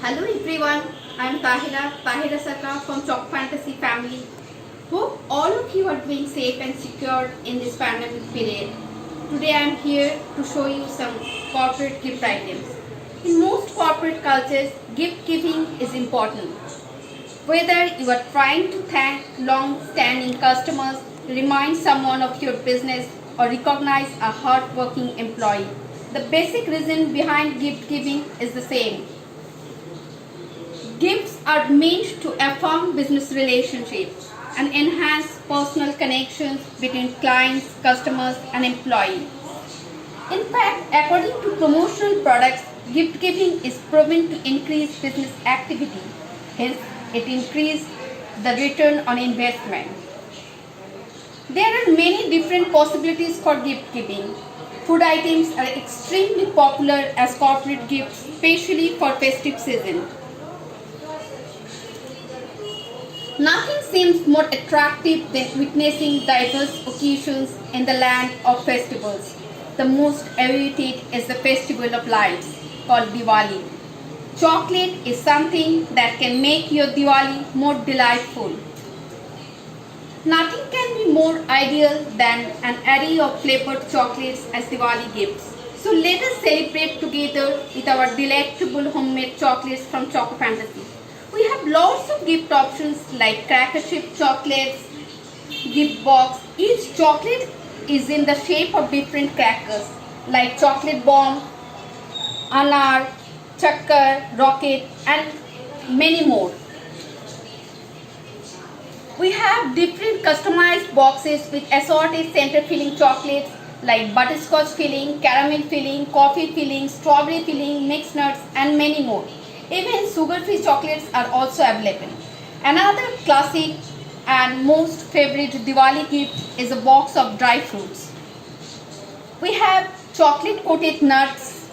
Hello everyone, I am Tahira Sarkar from Choco Fantasy family. Hope all of you are doing safe and secure in this pandemic period. Today I am here to show you some corporate gift items. In most corporate cultures, gift giving is important. Whether you are trying to thank long-standing customers, remind someone of your business, or recognize a hard-working employee, the basic reason behind gift giving is the same. Gifts are meant to affirm business relationships and enhance personal connections between clients, customers, and employees. In fact, according to promotional products, gift giving is proven to increase business activity. Hence, it increases the return on investment. There are many different possibilities for gift giving. Food items are extremely popular as corporate gifts, especially for festive season. Nothing seems more attractive than witnessing diverse occasions in the land of festivals. The most awaited is the festival of lights called Diwali. Chocolate is something that can make your Diwali more delightful. Nothing can be more ideal than an array of flavored chocolates as Diwali gifts. So let us celebrate together with our delectable homemade chocolates from Choco Fantasy. We have lots of gift options like cracker chip chocolates, gift box. Each chocolate is in the shape of different crackers like chocolate bomb, anar, chakkar, rocket, and many more. We have different customized boxes with assorted center filling chocolates like butterscotch filling, caramel filling, coffee filling, strawberry filling, mixed nuts, and many more. Even sugar-free chocolates are also available. Another classic and most favorite Diwali gift is a box of dry fruits. We have chocolate-coated nuts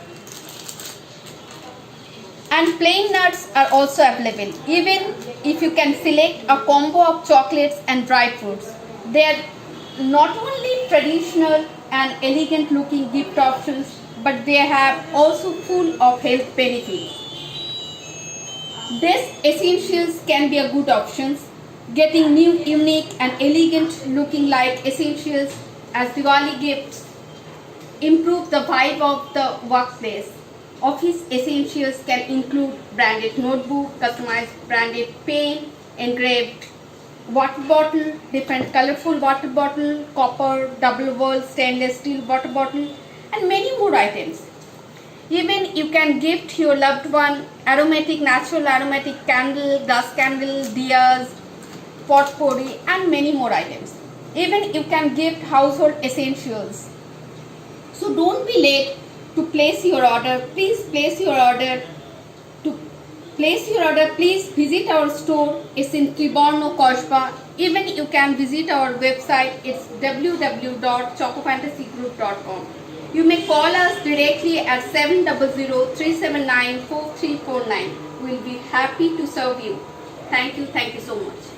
and plain nuts are also available. Even if you can select a combo of chocolates and dry fruits, they are not only traditional and elegant looking gift options, but they have also full of health benefits. These essentials can be a good options. Getting new, unique and elegant looking like essentials as Diwali gifts improve the vibe of the workplace. Office essentials can include branded notebook, customized branded pen, engraved water bottle, different colorful water bottle, copper, double wall, stainless steel water bottle, and many more items. Even you can gift your loved one natural aromatic candle, gas candle, diyas, potpourri, and many more items. Even you can gift household essentials. So don't be late to place your order. Please place your order. To place your order, please visit our store. It's in Triborno, Koshba. Even you can visit our website. It's www.chocofantasygroup.com. You may call us directly at 700-379-4349. We will be happy to serve you. Thank you so much.